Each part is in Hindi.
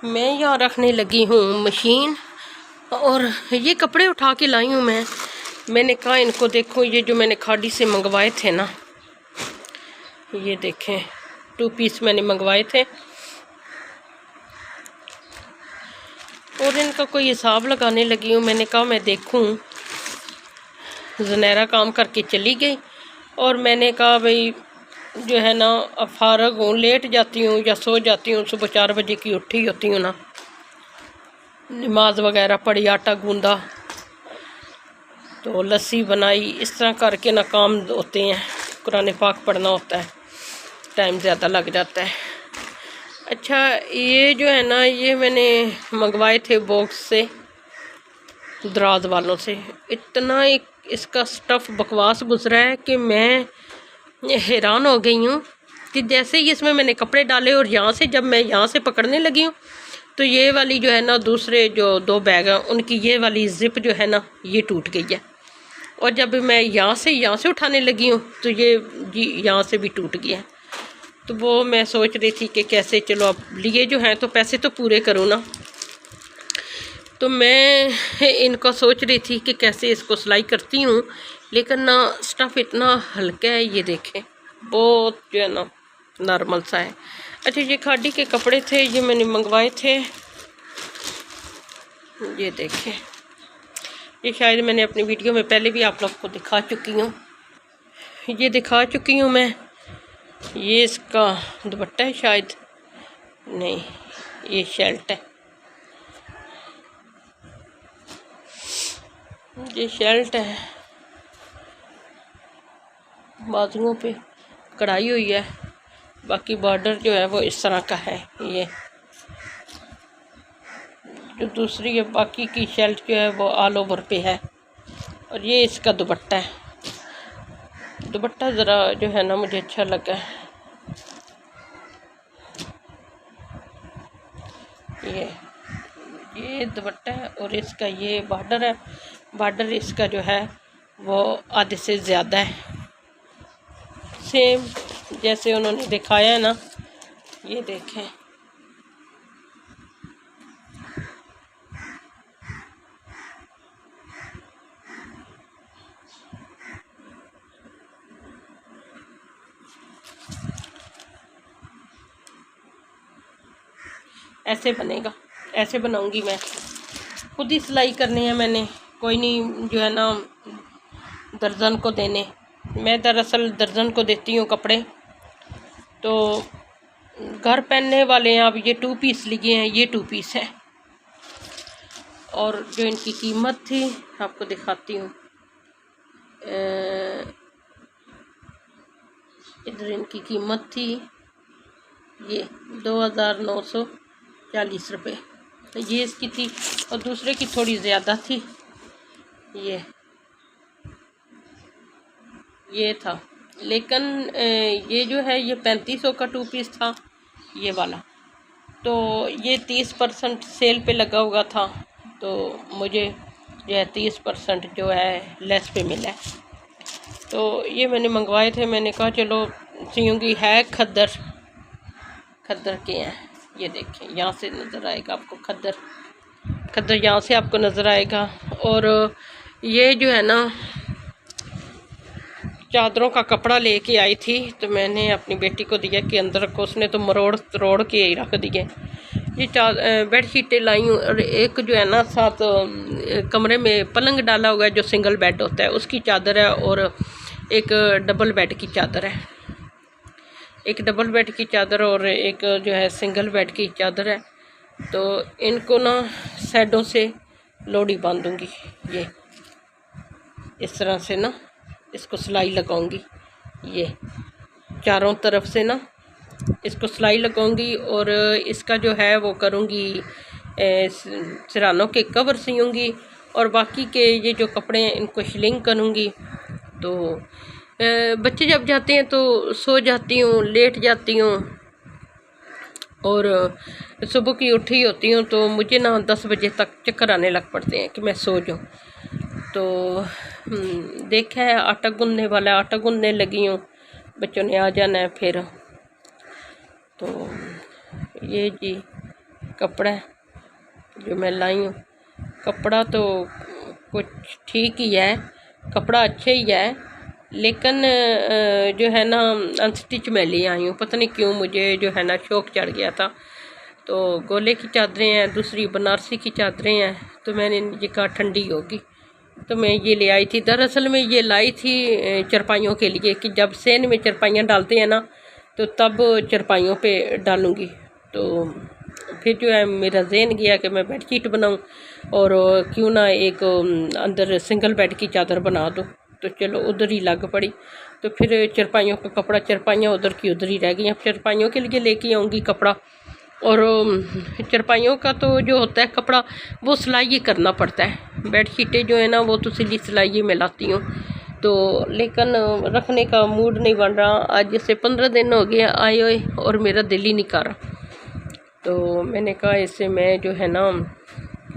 मैं यहाँ रखने लगी हूँ मशीन और ये कपड़े उठा के लाई हूँ मैंने कहा इनको देखो, ये जो मैंने खाड़ी से मंगवाए थे ना, ये देखें 2 पीस मैंने मंगवाए थे और इनका कोई हिसाब लगाने लगी हूँ। मैंने कहा मैं देखूँ, ज़नैरा काम करके चली गई और मैंने कहा भाई जो है ना, अब फारग हूँ, लेट जाती हूँ या सो जाती हूँ, सुबह 4 बजे की उठी होती हूँ ना, नमाज वगैरह पढ़ी, आटा गूंदा, तो लस्सी बनाई, इस तरह करके ना काम होते हैं, कुरान पाक पढ़ना होता है, टाइम ज़्यादा लग जाता है। अच्छा, ये जो है ना, ये मैंने मंगवाए थे बॉक्स से, दराज वालों से। इतना एक इसका स्टफ़ बकवास गुजरा है कि मैं हैरान हो गई हूँ कि जैसे ही इसमें मैंने कपड़े डाले और यहाँ से जब मैं यहाँ से पकड़ने लगी हूँ तो ये वाली जो है ना, दूसरे जो 2 बैग हैं उनकी ये वाली ज़िप जो है ना, ये टूट गई है। और जब मैं यहाँ से उठाने लगी हूँ तो ये जी यहाँ से भी टूट गया है। तो वो मैं सोच रही थी कि कैसे, चलो अब लिए जो हैं तो पैसे तो पूरे करूँ ना। तो मैं इनको सोच रही थी कि कैसे इसको सिलाई करती हूँ, लेकिन ना स्टफ़ इतना हल्का है, ये देखें, बहुत जो है ना नॉर्मल सा है। अच्छा, ये खाड़ी के कपड़े थे, ये मैंने मंगवाए थे, ये देखें, ये शायद मैंने अपनी वीडियो में पहले भी आप लोग को दिखा चुकी हूँ, ये दिखा चुकी हूँ मैं। ये इसका दुपट्टा है शायद, नहीं ये शर्ट है, ये शर्ट है, बाजुओं पे कढ़ाई हुई है, बाकी बॉर्डर जो है वो इस तरह का है। ये जो दूसरी है, बाकी की शर्ट जो है वो ऑल ओवर पे है। और ये इसका दुपट्टा है, दुपट्टा ज़रा जो है ना मुझे अच्छा लगा है। ये दुपट्टा है और इसका ये बॉर्डर है, बॉर्डर इसका जो है वो आधे से ज़्यादा है, सेम जैसे उन्होंने दिखाया है ना, ये देखें। ऐसे बनेगा, ऐसे बनाऊंगी मैं, खुद ही सिलाई करनी है मैंने, कोई नहीं जो है ना दर्जन को देने। मैं दरअसल दर्जन को देती हूँ कपड़े, तो घर पहनने वाले हैं। अब ये 2 पीस लिए हैं, ये 2 पीस है और जो इनकी कीमत थी आपको दिखाती हूँ, इधर इनकी कीमत थी ये 2940 रुपये, तो ये इसकी थी और दूसरे की थोड़ी ज़्यादा थी। ये था, लेकिन ये जो है ये 3500 का 2 पीस था ये वाला, तो ये 30% सेल पे लगा हुआ था, तो मुझे जो है 30% जो है लेस पे मिला है। तो ये मैंने मंगवाए थे, मैंने कहा चलो सियूँगी, है खद्दर के हैं, ये देखें, यहाँ से नज़र आएगा आपको खद्दर यहाँ से आपको नज़र आएगा। और ये जो है ना चादरों का कपड़ा लेके आई थी, तो मैंने अपनी बेटी को दिया कि अंदर रखो, उसने तो मरोड़ तरोड़ के ही रख दिए। ये बेडशीटें लाई हूँ और एक जो है ना साथ कमरे में पलंग डाला हुआ है, जो सिंगल बेड होता है उसकी चादर है, और एक डबल बेड की चादर है, एक डबल बेड की चादर और एक जो है सिंगल बेड की चादर है। तो इनको ना साइडों से लोडी बांधूंगी, ये इस तरह से ना इसको सिलाई लगाऊंगी, ये चारों तरफ से ना इसको सिलाई लगाऊंगी और इसका जो है वो करूँगी, सिरानों के कवर सियूँगी और बाकी के ये जो कपड़े हैं इनको शिलिंग करूँगी। तो बच्चे जब जाते हैं तो सो जाती हूँ, लेट जाती हूँ और सुबह की उठी होती हूँ तो मुझे ना 10 बजे तक चक्कर आने लग पड़ते हैं कि मैं सो जाऊँ। तो देखा है आटा गूंदने वाला, आटा गूंदने लगी हूँ, बच्चों ने आ जाना है फिर। तो ये जी कपड़ा है जो मैं लाई हूँ। कपड़ा तो कुछ ठीक ही है, कपड़ा अच्छा ही है, लेकिन जो है ना अनस्टिच मैं ले आई हूँ। पता नहीं क्यों मुझे जो है ना शौक चढ़ गया था। तो गोले की चादरें हैं, दूसरी बनारसी की चादरें हैं, तो मैंने ये कहा ठंडी होगी तो मैं ये ले आई थी। दरअसल में ये लाई थी चरपाइयों के लिए कि जब सेन में चरपाइयाँ डालते हैं ना तो तब चरपाइयों पे डालूँगी। तो फिर जो है मेरा ज़हन गया कि मैं बेडशीट बनाऊँ और क्यों ना एक अंदर सिंगल बेड की चादर बना दूँ। तो चलो उधर ही लग पड़ी। तो फिर चरपाइयों का कपड़ा, चरपाइयाँ उधर की उधर ही रह गई। अब चरपाइयों के लिए लेके आऊँगी कपड़ा। और चरपाइयों का तो जो होता है कपड़ा वो सिलाई करना पड़ता है। बेडशीटें जो है ना वो तो सिलाई में लाती हूँ, तो लेकिन रखने का मूड नहीं बन रहा। आज जैसे 15 दिन हो गए आए हुए और मेरा दिल ही नहीं कर रहा। तो मैंने कहा इसे मैं जो है ना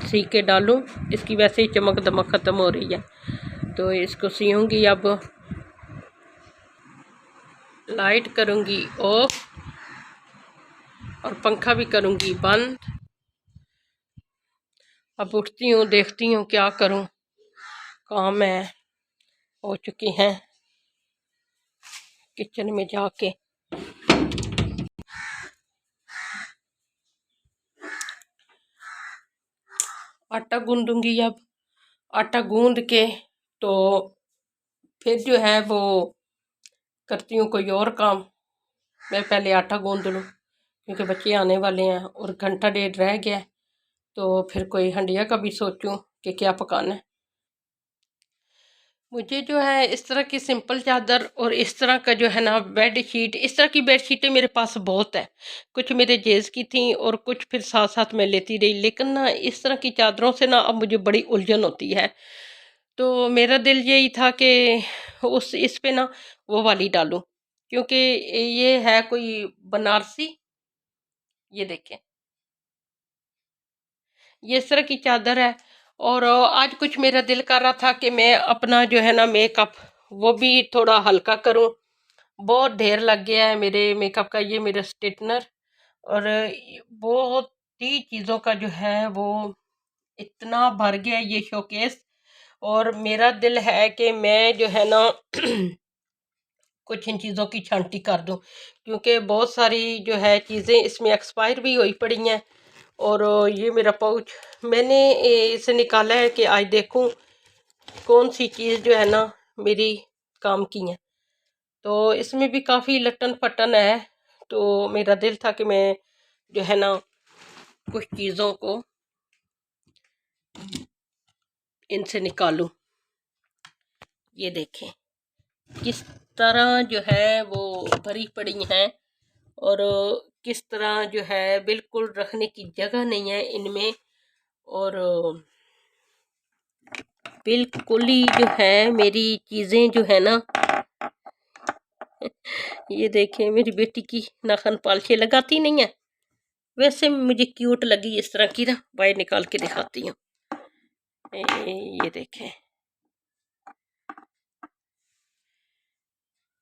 सी के डालूं, इसकी वैसे ही चमक दमक ख़त्म हो रही है, तो इसको सीऊँगी। अब लाइट करूँगी ऑफ और पंखा भी करूँगी बंद। अब उठती हूँ, देखती हूँ क्या करूँ। काम है हो चुकी हैं किचन में जाके। आटा गूंदूंगी। अब आटा गूंद के तो फिर जो है वो करती हूँ कोई और काम। मैं पहले आटा गूंद लूँ क्योंकि बच्चे आने वाले हैं और घंटा डेढ़ रह गया है। तो फिर कोई हंडिया का भी सोचूं कि क्या पकाना है। मुझे जो है इस तरह की सिंपल चादर और इस तरह का जो है ना बेड शीट, इस तरह की बेड शीटें मेरे पास बहुत है। कुछ मेरे जेज़ की थी और कुछ फिर साथ साथ मैं लेती रही, लेकिन ना इस तरह की चादरों से ना अब मुझे बड़ी उलझन होती है। तो मेरा दिल यही था कि उस इस पे ना वो वाली डालूं, क्योंकि ये है कोई बनारसी। ये देखें, ये इस तरह की चादर है। और आज कुछ मेरा दिल कर रहा था कि मैं अपना जो है ना मेकअप वो भी थोड़ा हल्का करूं। बहुत ढेर लग गया है मेरे मेकअप का। ये मेरा स्ट्रेटनर और बहुत ही चीज़ों का जो है वो इतना भर गया है ये शोकेस। और मेरा दिल है कि मैं जो है ना कुछ इन चीज़ों की छांटी कर दूं, क्योंकि बहुत सारी जो है चीज़ें इसमें एक्सपायर भी हुई पड़ी हैं। और ये मेरा पाउच मैंने इसे निकाला है कि आज देखूं कौन सी चीज़ जो है ना मेरी काम की है। तो इसमें भी काफ़ी लटन पटन है। तो मेरा दिल था कि मैं जो है ना कुछ चीज़ों को इनसे निकालूं। ये देखें किस तरह जो है वो भरी पड़ी हैं और किस तरह जो है बिल्कुल रखने की जगह नहीं है इनमें। और बिल्कुल ही जो है मेरी चीज़ें जो है ना ये देखें मेरी बेटी की नाखन पालशे लगाती नहीं है। वैसे मुझे क्यूट लगी इस तरह की ना, बाहर निकाल के दिखाती हूँ। ये देखें,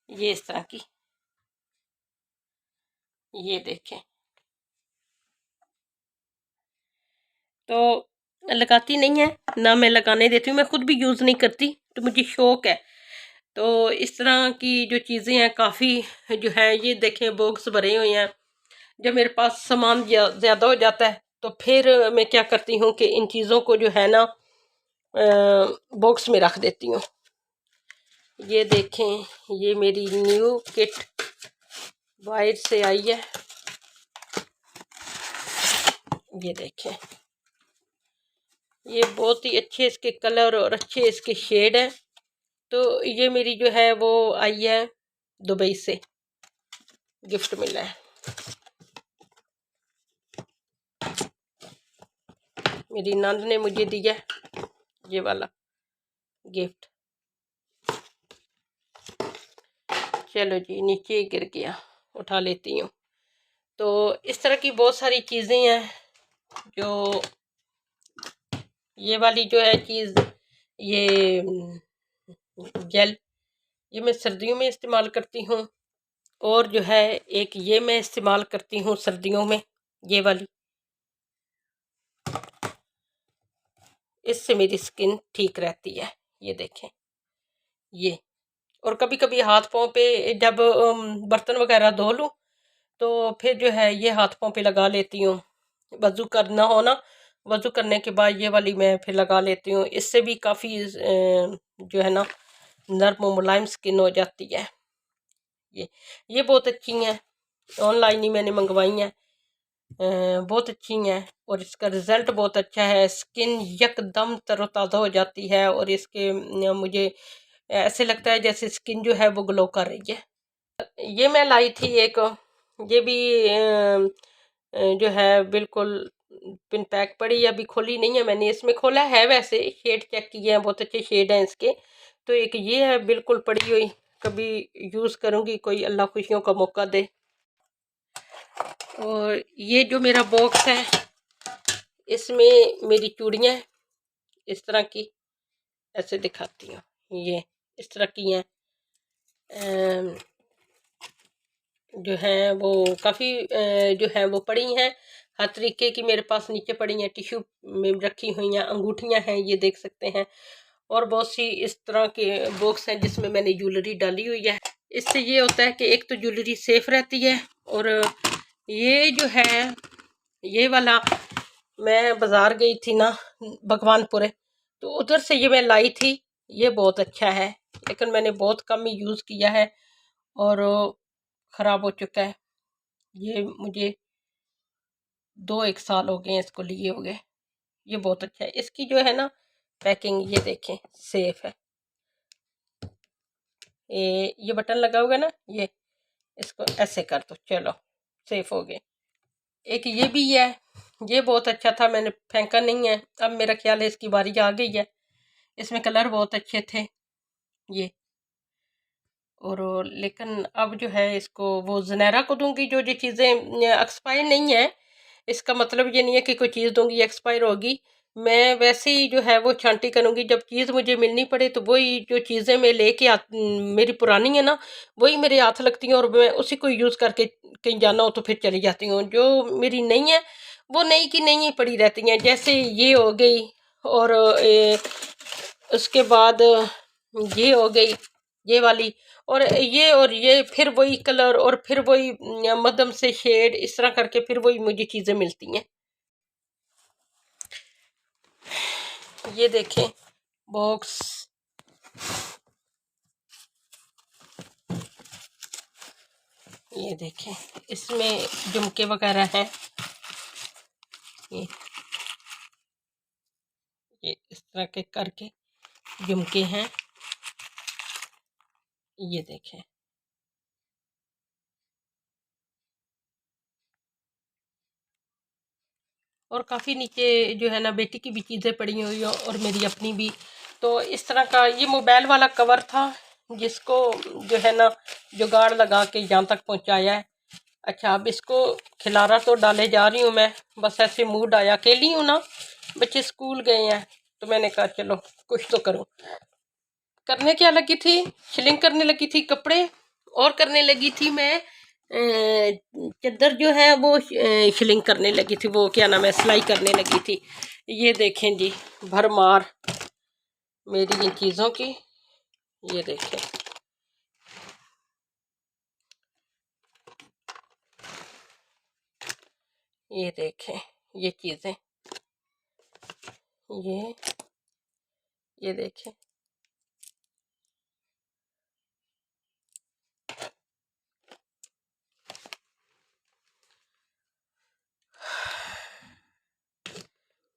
ये इस तरह की, ये देखें। तो लगाती नहीं है ना, मैं लगाने देती हूँ। मैं खुद भी यूज़ नहीं करती, तो मुझे शौक है। तो इस तरह की जो चीज़ें हैं काफ़ी जो है, ये देखें बॉक्स भरे हुए हैं। जब मेरे पास सामान ज़्यादा हो जाता है तो फिर मैं क्या करती हूँ कि इन चीज़ों को जो है ना बॉक्स में रख देती हूँ। ये देखें, ये मेरी न्यू किट बाहर से आई है। ये देखें, ये बहुत ही अच्छे इसके कलर और अच्छे इसके शेड हैं। तो ये मेरी जो है वो आई है दुबई से, गिफ्ट मिला है। मेरी नंद ने मुझे दिया ये वाला गिफ्ट। चलो जी, नीचे गिर गया, उठा लेती हूँ। तो इस तरह की बहुत सारी चीज़ें हैं। जो ये वाली जो है चीज़, ये जेल, ये मैं सर्दियों में इस्तेमाल करती हूँ। और जो है एक ये मैं इस्तेमाल करती हूँ सर्दियों में, ये वाली। इससे मेरी स्किन ठीक रहती है। ये देखें ये। और कभी कभी हाथ पाँव पे जब बर्तन वगैरह धो लूँ तो फिर जो है ये हाथ पाँव पे लगा लेती हूँ। वज़ू करना हो ना, वज़ू करने के बाद ये वाली मैं फिर लगा लेती हूँ। इससे भी काफ़ी जो है ना नर्म और मुलायम स्किन हो जाती है। ये बहुत अच्छी हैं, ऑनलाइन ही मैंने मंगवाई हैं। बहुत अच्छी हैं और इसका रिज़ल्ट बहुत अच्छा है। स्किन यकदम तरोताज़ा हो जाती है और इसके मुझे ऐसे लगता है जैसे स्किन जो है वो ग्लो कर रही है। ये मैं लाई थी एक, ये भी जो है बिल्कुल पिन पैक पड़ी, अभी खोली नहीं है मैंने। इसमें खोला है, वैसे शेड चेक किए हैं, बहुत अच्छे शेड हैं इसके। तो एक ये है बिल्कुल पड़ी हुई, कभी यूज़ करूँगी, कोई अल्लाह खुशियों का मौका दे। और ये जो मेरा बॉक्स है इसमें मेरी चूड़ियाँ इस तरह की, ऐसे दिखाती हूँ, ये इस तरह की हैं। जो है वो काफ़ी जो है वो पड़ी हैं, हर तरीके की मेरे पास नीचे पड़ी हैं, टिश्यू में रखी हुई हैं, अंगूठियाँ हैं, ये देख सकते हैं। और बहुत सी इस तरह के बॉक्स हैं जिसमें मैंने ज्वेलरी डाली हुई है। इससे ये होता है कि एक तो ज्वेलरी सेफ रहती है, और ये जो है ये वाला मैं बाज़ार गई थी ना भगवानपुरे, तो उधर से ये मैं लाई थी। ये बहुत अच्छा है, लेकिन मैंने बहुत कम ही यूज़ किया है और ख़राब हो चुका है। ये मुझे 2-1 साल हो गए हैं इसको लिए हुए। ये बहुत अच्छा है, इसकी जो है ना पैकिंग ये देखें, सेफ है। ये बटन लगा होगा ना, ये इसको ऐसे कर दो, चलो सेफ हो गए। एक ये भी है, ये बहुत अच्छा था, मैंने फेंका नहीं है, अब मेरा ख्याल है इसकी बारी आ गई है। इसमें कलर बहुत अच्छे थे ये, और लेकिन अब जो है इसको वो ज़नैरा को दूंगी। जो जो चीज़ें एक्सपायर नहीं है, इसका मतलब ये नहीं है कि कोई चीज़ दूंगी एक्सपायर होगी। मैं वैसे ही जो है वो छांटी करूँगी, जब चीज़ मुझे मिलनी पड़े तो वही जो चीज़ें मैं लेके मेरी पुरानी है ना, वही मेरे हाथ लगती हैं और मैं उसी को यूज़ करके कहीं जाना हो तो फिर चली जाती हूँ। जो मेरी नहीं है वो नई की नई ही पड़ी रहती हैं। जैसे ये हो गई, और उसके बाद ये हो गई, ये वाली, और ये फिर वही कलर और फिर वही मध्यम से शेड, इस तरह करके फिर वही मुझे चीज़ें मिलती हैं। ये देखें बॉक्स, ये देखें इसमें झुमके वगैरह हैं। ये ये इस तरह के करके झुमके हैं, ये देखें। और काफ़ी नीचे जो है ना बेटी की भी चीज़ें पड़ी हुई हैं और मेरी अपनी भी। तो इस तरह का ये मोबाइल वाला कवर था जिसको जो है ना जुगाड़ लगा के यहाँ तक पहुँचाया है। अच्छा, अब इसको खिलारा तो डाले जा रही हूँ मैं, बस ऐसे मूड आया, अकेली हूँ ना, बच्चे स्कूल गए हैं तो मैंने कहा चलो कुछ तो करूँ। करने क्या लगी थी, शिलिंग करने लगी थी कपड़े, और करने लगी थी मैं चद्दर जो है वो शिलिंग करने लगी थी, वो क्या नाम है, सिलाई करने लगी थी। ये देखें जी भरमार मेरी इन चीज़ों की, ये देखें। ये देखें ये चीज़ें, ये ये देखें।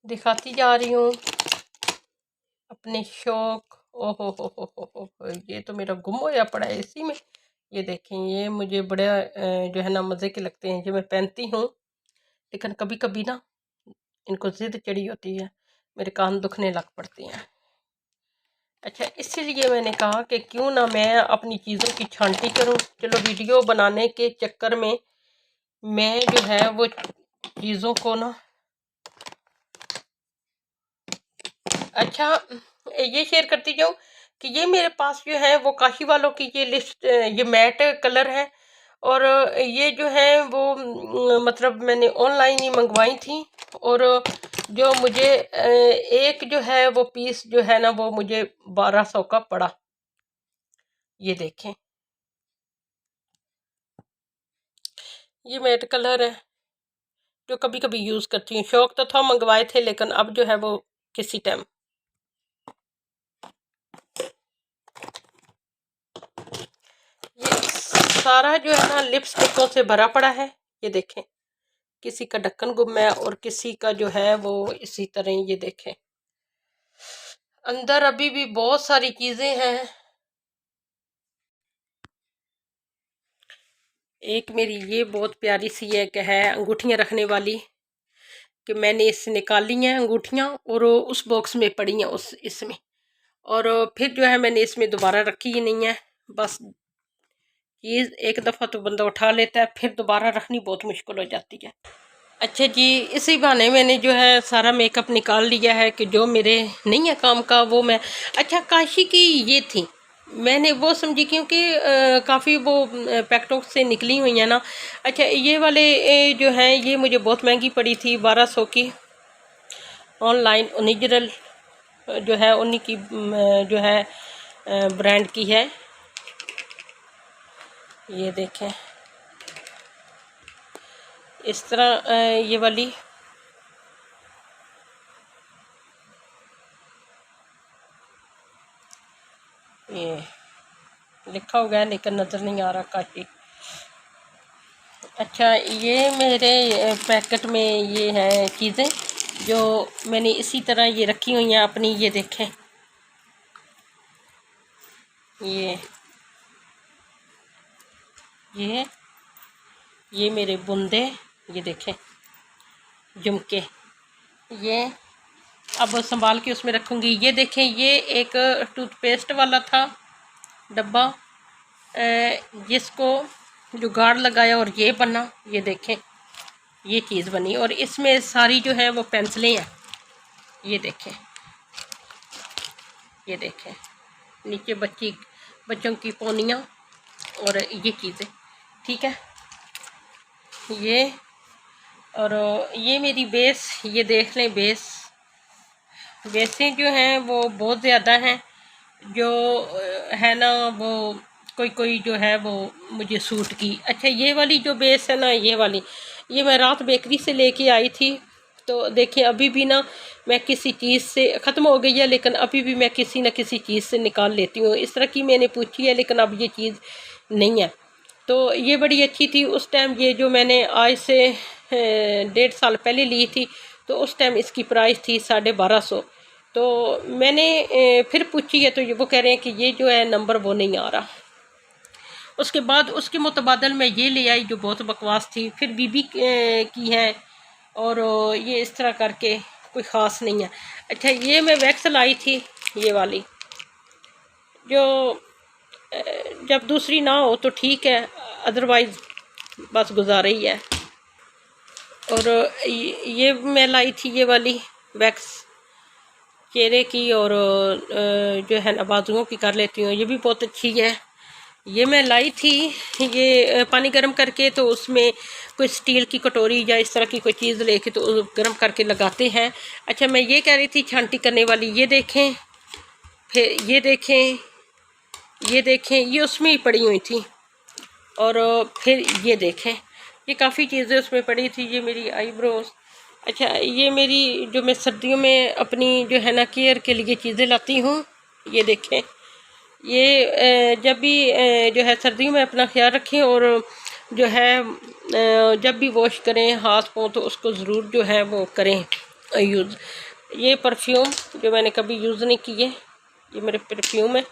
दिखाती जा रही हूँ अपने शौक। ओहो हो, ये तो मेरा गुम होया पड़ा है इसी में। ये देखें, ये मुझे बड़े जो है ना मज़े के लगते हैं, जो मैं पहनती हूँ, लेकिन कभी कभी ना इनको ज़िद चढ़ी होती है, मेरे कान दुखने लग पड़ते हैं। अच्छा, इसीलिए मैंने कहा कि क्यों ना मैं अपनी चीज़ों की छांटी करूं। चलो वीडियो बनाने के चक्कर में मैं जो है वो चीज़ों को ना, अच्छा ये शेयर करती जाऊँ कि ये मेरे पास जो है वो काशी वालों की ये लिस्ट, ये मैट कलर है, और ये जो है वो मतलब मैंने ऑनलाइन ही मंगवाई थी, और जो मुझे एक जो है वो पीस जो है ना वो मुझे 1200 का पड़ा। ये देखें, ये मैट कलर है जो कभी कभी यूज करती हूँ। शौक तो था, मंगवाए थे, लेकिन अब जो है वो किसी टाइम। ये सारा जो है ना लिपस्टिकों से भरा पड़ा है। ये देखें, किसी का ढक्कन गुम है और किसी का जो है वो इसी तरह। ये देखें, अंदर अभी भी बहुत सारी चीजें हैं। एक मेरी ये बहुत प्यारी सी एक है अंगूठियां रखने वाली, कि मैंने इससे निकाली हैं अंगूठियां और उस बॉक्स में पड़ी हैं उस इसमें। और फिर जो है मैंने इसमें दोबारा रखी ही नहीं है। बस चीज़ एक दफ़ा तो बंदा उठा लेता है, फिर दोबारा रखनी बहुत मुश्किल हो जाती है। अच्छा जी, इसी बहाने मैंने जो है सारा मेकअप निकाल लिया है कि जो मेरे नहीं है काम का वो मैं। अच्छा, काशी की ये थी, मैंने वो समझी क्योंकि काफ़ी वो पैकेटों से निकली हुई है ना। अच्छा, ये वाले जो हैं ये मुझे बहुत महंगी पड़ी थी, 1200 की। ऑनलाइन ओरिजिनल जो है उन्हीं की जो है ब्रांड की है। ये देखें, इस तरह ये वाली। ये लिखा हुआ है लेकिन नज़र नहीं आ रहा, काशी। अच्छा, ये मेरे पैकेट में ये हैं चीज़ें जो मैंने इसी तरह ये रखी हुई हैं अपनी। ये देखें, ये ये मेरे बुंदे। ये देखें, झुमके। ये अब संभाल के उसमें रखूँगी। ये देखें, ये एक टूथपेस्ट वाला था डब्बा, जिसको जुगाड़ लगाया और ये बना। ये देखें, ये चीज़ बनी और इसमें सारी जो है वो पेंसिलें हैं। ये देखें, ये देखें, नीचे बच्चों की पोनियाँ और ये चीज़ें, ठीक है। ये और ये मेरी बेस, ये देख लें, बेसें जो हैं वो बहुत ज़्यादा हैं, जो है ना वो कोई जो है वो मुझे सूट की। अच्छा, ये वाली जो बेस है ना, ये वाली, ये मैं रात बेकरी से लेके आई थी। तो देखिए, अभी भी ना मैं किसी चीज़ से ख़त्म हो गई है, लेकिन अभी भी मैं किसी न किसी चीज़ से निकाल लेती हूँ। इस तरह की मैंने पूछी है, लेकिन अब ये चीज़ नहीं है। तो ये बड़ी अच्छी थी उस टाइम। ये जो मैंने आज से 1.5 साल पहले ली थी, तो उस टाइम इसकी प्राइस थी 1250। तो मैंने फिर पूछी है, तो ये वो कह रहे हैं कि ये जो है नंबर वो नहीं आ रहा। उसके बाद उसके मुतबादल मैं ये ले आई जो बहुत बकवास थी। फिर बीबी की है, और ये इस तरह करके कोई ख़ास नहीं है। अच्छा, ये मैं वैक्स लाई थी, ये वाली, जो जब दूसरी ना हो तो ठीक है, अदरवाइज़ बस गुजारा ही है। और ये मैं लाई थी ये वाली वैक्स चेहरे की, और जो है ना बाजुओं की कर लेती हूँ, ये भी बहुत अच्छी है। ये मैं लाई थी, ये पानी गर्म करके तो उसमें कोई स्टील की कटोरी या इस तरह की कोई चीज़ लेके तो गर्म करके लगाते हैं। अच्छा, मैं ये कह रही थी छांटी करने वाली, ये देखें, फिर ये देखें, ये देखें, ये उसमें ही पड़ी हुई थी। और फिर ये देखें, ये काफ़ी चीज़ें उसमें पड़ी थी। ये मेरी आईब्रोज। अच्छा, ये मेरी जो मैं सर्दियों में अपनी जो है ना केयर के लिए चीज़ें लाती हूँ। ये देखें, ये जब भी जो है सर्दियों में अपना ख्याल रखें, और जो है जब भी वॉश करें हाथ पाँव तो उसको ज़रूर जो है वो करें यूज़। ये परफ्यूम जो मैंने कभी यूज़ नहीं किए, ये मेरे परफ्यूम है,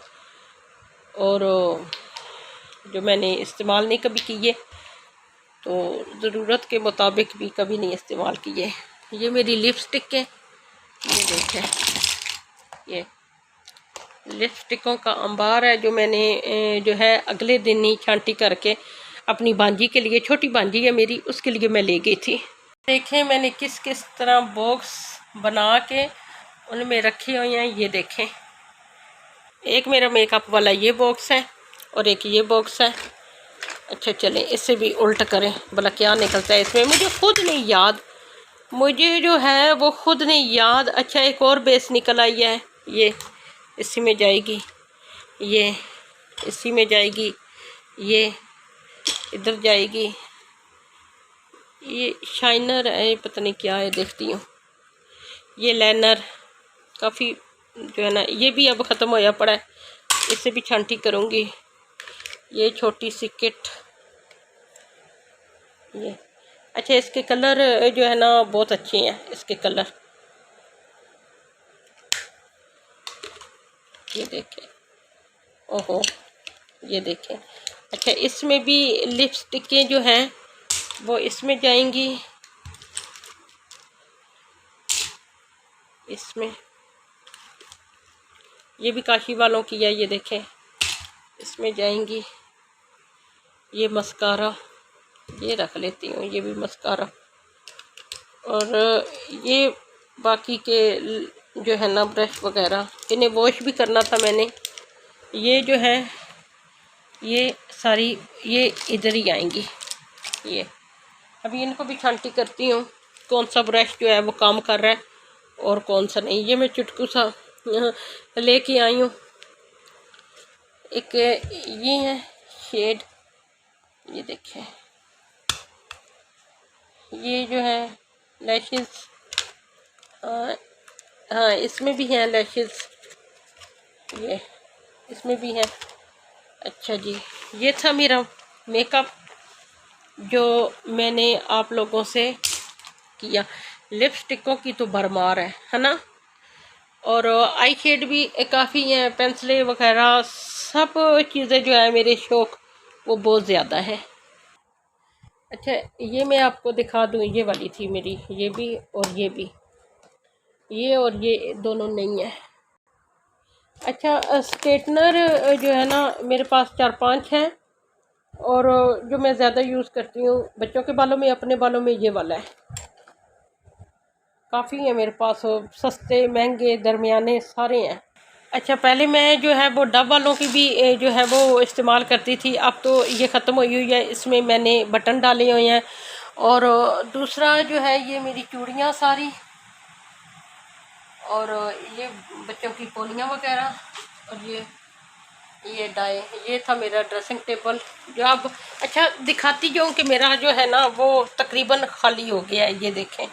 और जो मैंने इस्तेमाल नहीं कभी किए, तो ज़रूरत के मुताबिक भी कभी नहीं इस्तेमाल किए। ये मेरी लिपस्टिक है। ये देखें, ये लिपस्टिकों का अंबार है जो मैंने जो है अगले दिन ही छांटी करके अपनी भांजी के लिए, छोटी भांजी है मेरी, उसके लिए मैं ले गई थी। देखें मैंने किस किस तरह बॉक्स बना के उनमें रखे हुए हैं। ये देखें, एक मेरा मेकअप वाला ये बॉक्स है और एक ये बॉक्स है। अच्छा, चलें इससे भी उल्ट करें, भला क्या निकलता है इसमें, मुझे खुद नहीं याद। मुझे जो है वो खुद नहीं याद। अच्छा, एक और बेस निकल आई है, ये इसी में जाएगी, ये इसी में जाएगी, ये इधर जाएगी। ये शाइनर है, पता नहीं क्या है, देखती हूँ। ये लाइनर काफ़ी जो है ना, ये भी अब ख़त्म होया पड़ा है, इससे भी छांटी करूँगी। ये छोटी सी किट, ये अच्छा, इसके कलर जो है ना बहुत अच्छे हैं, इसके कलर ये देखें, ओहो ये देखें। अच्छा, इसमें भी लिपस्टिकें जो हैं वो इसमें जाएंगी, इसमें ये भी काशी वालों की है, ये देखें इसमें जाएंगी। ये मस्कारा, ये रख लेती हूँ, ये भी मस्कारा। और ये बाकी के जो है ना ब्रश वगैरह, इन्हें वॉश भी करना था मैंने। ये जो है ये सारी ये इधर ही आएंगी। ये अभी इनको भी छांटी करती हूँ, कौन सा ब्रश जो है वो काम कर रहा है और कौन सा नहीं। ये मैं चुटकू सा लेके आई हूँ। एक ये है शेड, ये देखें, ये जो है लैशेस, हाँ इसमें भी हैं लैशेस, ये इसमें भी है। अच्छा जी, ये था मेरा मेकअप जो मैंने आप लोगों से किया। लिपस्टिकों की तो भरमार है ना, और आई शेड भी काफ़ी हैं, पेंसिलें वगैरह सब चीज़ें जो है मेरे शौक़ वो बहुत ज़्यादा है। अच्छा, ये मैं आपको दिखा दूँ, ये वाली थी मेरी, ये भी और ये भी, ये और ये दोनों नहीं है। अच्छा, स्ट्रेटनर जो है ना मेरे पास 4-5 हैं, और जो मैं ज़्यादा यूज़ करती हूँ बच्चों के बालों में, अपने बालों में, ये वाला है। काफ़ी है मेरे पास, सस्ते महंगे दरमियाने सारे हैं। अच्छा, पहले मैं जो है वो डब वालों की भी जो है वो इस्तेमाल करती थी, अब तो ये ख़त्म हुई हुई है। इसमें मैंने बटन डाले हुए हैं। और दूसरा जो है ये मेरी चूड़ियाँ सारी, और ये बच्चों की पोलियाँ वगैरह, और ये डाई, ये था मेरा ड्रेसिंग टेबल जो अब अच्छा दिखाती जाऊँ कि मेरा जो है ना वो तकरीबन खाली हो गया है। ये देखें,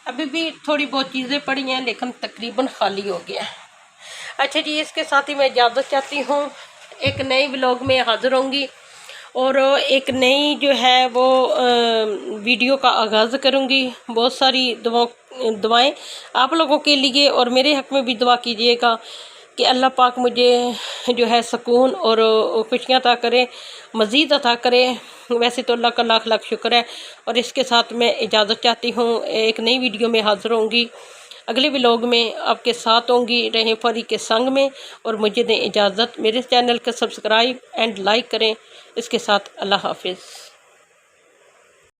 अभी भी थोड़ी बहुत चीज़ें पड़ी हैं लेकिन तकरीबन खाली हो गया है। अच्छा जी, इसके साथ ही मैं इजाज़त चाहती हूँ। एक नई व्लॉग में हाज़िर होंगी और एक नई जो है वो वीडियो का आगाज़ करूँगी। बहुत सारी दुआएं आप लोगों के लिए और मेरे हक़ में भी दुआ कीजिएगा कि अल्लाह पाक मुझे जो है सुकून और खुशियाँ अता करे, मज़ीद अता करे। वैसे तो अल्लाह का लाख लाख शुक्र है। और इसके साथ मैं इजाज़त चाहती हूँ, एक नई वीडियो में हाज़िर होंगी। अगले व्लॉग में आपके साथ होंगी, रहें फरी के संग में, और मुझे दें इजाज़त। मेरे चैनल का सब्सक्राइब एंड लाइक करें। इसके साथ अल्लाह हाफिज़।